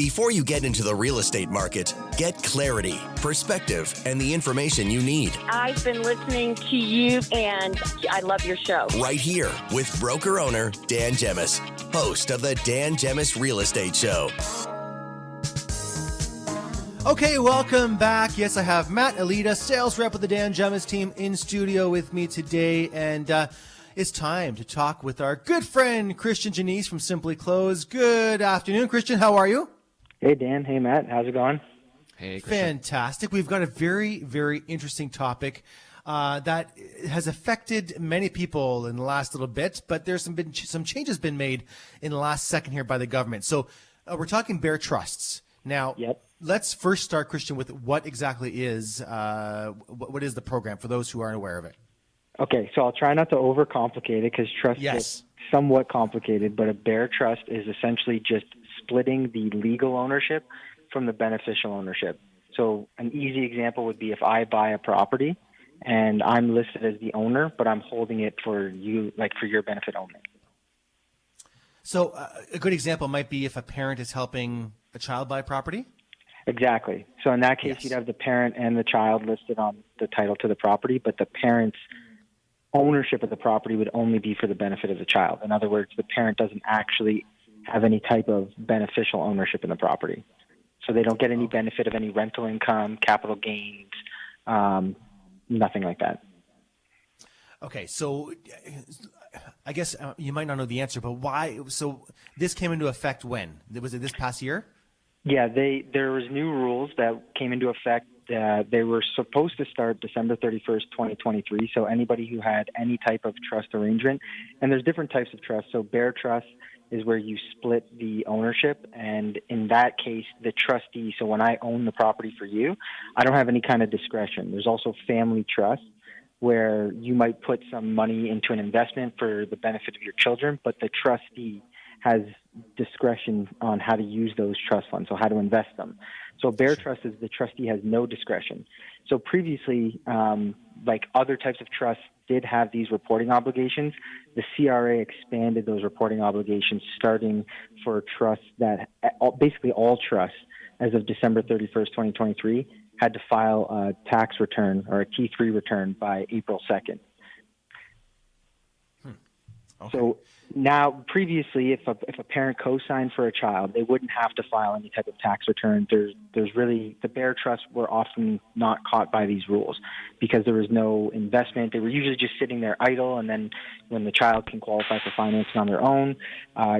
Before you get into the real estate market, get clarity, perspective, and the information you need. I've been listening to you, and I love your show. Right here with broker owner Dan Gemus, host of the Dan Gemus Real Estate Show. Okay, welcome back. Yes, I have Matt Alita, sales rep with the Dan Gemus team, in studio with me today, and it's time to talk with our good friend Christian Janisse from Simplyclose. Good afternoon, Christian. How are you? Hey, Dan. Hey, Matt. How's it going? Hey, Christian. Fantastic. We've got a very, very interesting topic that has affected many people in the last little bit, but there's some changes been made in the last second here by the government. So we're talking bare trusts. Now, Let's first start, Christian, with what exactly is what is the program for those who aren't aware of it? Okay, so I'll try not to overcomplicate it because trust is somewhat complicated, but a bare trust is essentially just splitting the legal ownership from the beneficial ownership. So an easy example would be if I buy a property and I'm listed as the owner, but I'm holding it for you, like for your benefit only. So a good example might be if a parent is helping a child buy property? Exactly. So in that case, you'd have the parent and the child listed on the title to the property, but the parent's ownership of the property would only be for the benefit of the child. In other words, the parent doesn't actually have any type of beneficial ownership in the property. So they don't get any benefit of any rental income, capital gains, nothing like that. Okay, so I guess you might not know the answer, but why? So this came into effect when? Was it this past year? Yeah, there was new rules that came into effect. They were supposed to start December 31st, 2023. So anybody who had any type of trust arrangement, and there's different types of trusts. So bare trust is where you split the ownership, and in that case, the trustee. So when I own the property for you, I don't have any kind of discretion. There's also family trust, where you might put some money into an investment for the benefit of your children, but the trustee has discretion on how to use those trust funds, so how to invest them. So bare trust is the trustee has no discretion. So previously, like other types of trusts did have these reporting obligations. The CRA expanded those reporting obligations starting for trusts that, basically all trusts, as of December 31st, 2023, had to file a tax return or a T3 return by April 2nd. Okay. So now, previously, if a parent co-signed for a child, they wouldn't have to file any type of tax return. There's really, the bare trusts were often not caught by these rules because there was no investment. They were usually just sitting there idle, and then when the child can qualify for financing on their own,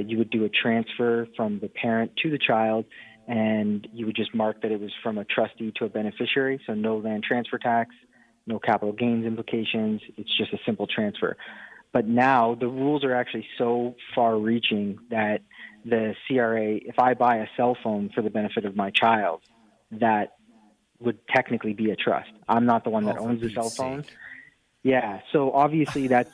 you would do a transfer from the parent to the child, and you would just mark that it was from a trustee to a beneficiary, so no land transfer tax, no capital gains implications. It's just a simple transfer. But now the rules are actually so far-reaching that the CRA, if I buy a cell phone for the benefit of my child, that would technically be a trust. I'm not the one that owns the cell phone. Yeah, so obviously that's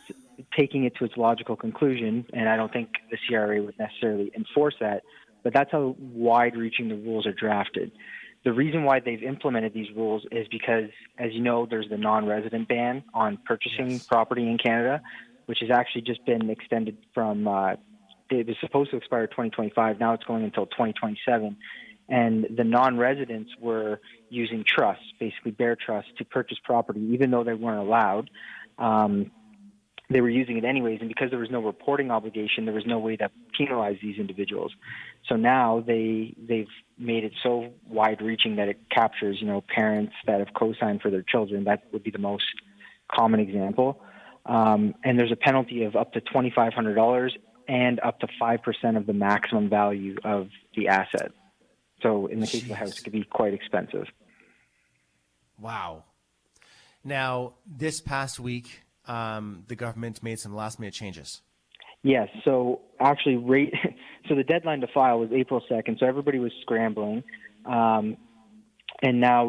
taking it to its logical conclusion, and I don't think the CRA would necessarily enforce that, but that's how wide-reaching the rules are drafted. The reason why they've implemented these rules is because, as you know, there's the non-resident ban on purchasing property in Canada, which has actually just been extended from, it was supposed to expire 2025, now it's going until 2027. And the non-residents were using trusts, basically bare trusts, to purchase property, even though they weren't allowed. They were using it anyways, and because there was no reporting obligation, there was no way to penalize these individuals. So now they've made it so wide-reaching that it captures, parents that have co-signed for their children. That would be the most common example. And there's a penalty of up to $2,500 and up to 5% of the maximum value of the asset. So in the case of the house, it could be quite expensive. Wow. Now, this past week, the government made some last-minute changes. Yes. So actually, so the deadline to file was April 2nd. So everybody was scrambling. And now,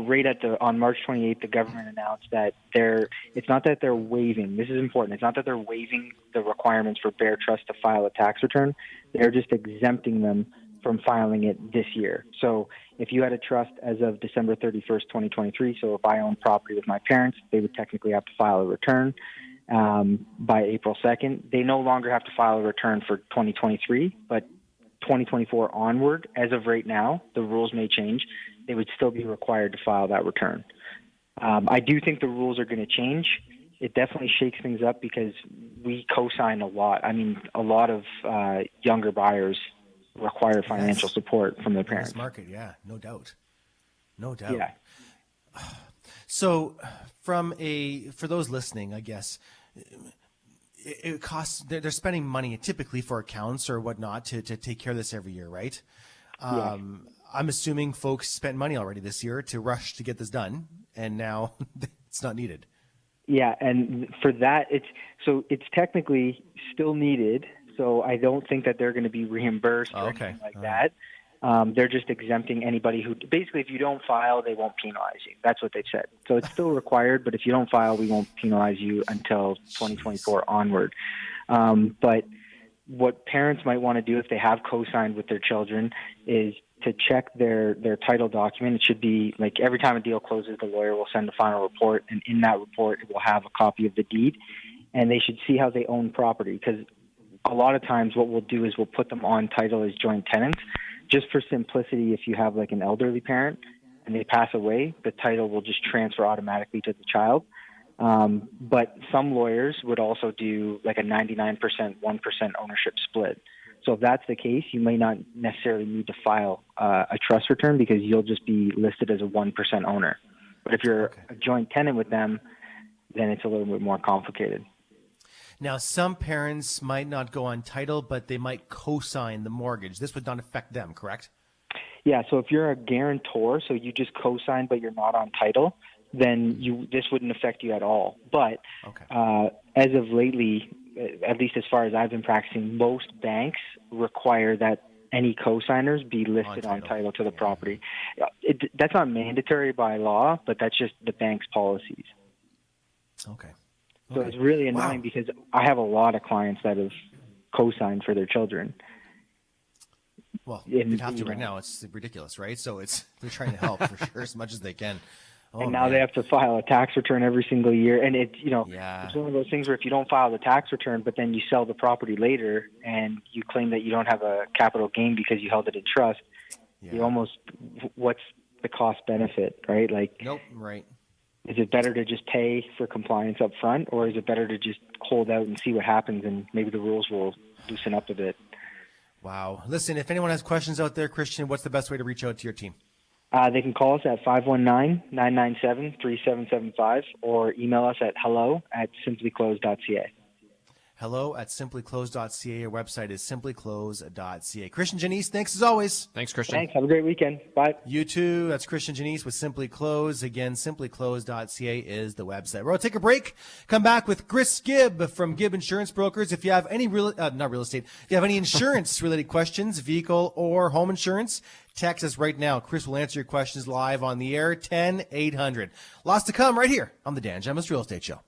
on March 28th, the government announced that it's not that they're waiving, this is important, it's not that they're waiving the requirements for bare trust to file a tax return, they're just exempting them from filing it this year. So if you had a trust as of December 31st, 2023, so if I own property with my parents, they would technically have to file a return by April 2nd. They no longer have to file a return for 2023, but 2024 onward, as of right now, the rules may change. They would still be required to file that return. I do think the rules are going to change. It definitely shakes things up because we co-sign a lot. I mean, a lot of younger buyers require financial support from their parents. This market, yeah, no doubt. No doubt. Yeah. So for those listening, I guess, it costs, they're spending money typically for accounts or whatnot to take care of this every year, right? Yeah. I'm assuming folks spent money already this year to rush to get this done, and now it's not needed. Yeah, and for that, it's technically still needed. So I don't think that they're going to be reimbursed or anything like that. They're just exempting anybody who basically, if you don't file, they won't penalize you. That's what they've said. So it's still required, but if you don't file, we won't penalize you until 2024 onward. But what parents might want to do if they have co-signed with their children is to check their title document. It should be like every time a deal closes, the lawyer will send a final report, and in that report, it will have a copy of the deed, and they should see how they own property, because a lot of times what we'll do is we'll put them on title as joint tenants. Just for simplicity, if you have like an elderly parent and they pass away, the title will just transfer automatically to the child. But some lawyers would also do like a 99%, 1% ownership split. So if that's the case, you may not necessarily need to file a trust return because you'll just be listed as a 1% owner. But if you're a joint tenant with them, then it's a little bit more complicated. Now, some parents might not go on title, but they might co-sign the mortgage. This would not affect them, correct? Yeah, so if you're a guarantor, so you just co-sign but you're not on title, then this wouldn't affect you at all. But as of lately, at least as far as I've been practicing, most banks require that any co-signers be listed on title to the property. That's not mandatory by law, but that's just the bank's policies. Okay. So it's really annoying because I have a lot of clients that have co-signed for their children. Well, you'd have to right now. It's ridiculous, right? So they're trying to help for sure as much as they can. And now they have to file a tax return every single year. And it's one of those things where if you don't file the tax return, but then you sell the property later and you claim that you don't have a capital gain because you held it in trust, you almost, what's the cost benefit, right? Like, nope, right. Is it better to just pay for compliance up front, or is it better to just hold out and see what happens and maybe the rules will loosen up a bit? Wow. Listen, if anyone has questions out there, Christian, what's the best way to reach out to your team? They can call us at 519-997-3775 or email us at hello@simplyclose.ca. hello@simplyclose.ca. Our website is simplyclose.ca. Christian, Janisse, thanks as always. Thanks, Christian. Thanks. Have a great weekend. Bye. You too. That's Christian Janisse with Simply Close. Again, simplyclose.ca is the website. We'll take a break. Come back with Chris Gibb from Gibb Insurance Brokers. If you have any not real estate, if you have any insurance related questions, vehicle or home insurance, text us right now. Chris will answer your questions live on the air. 10-800. Lots to come right here on the Dan Gemus Real Estate Show.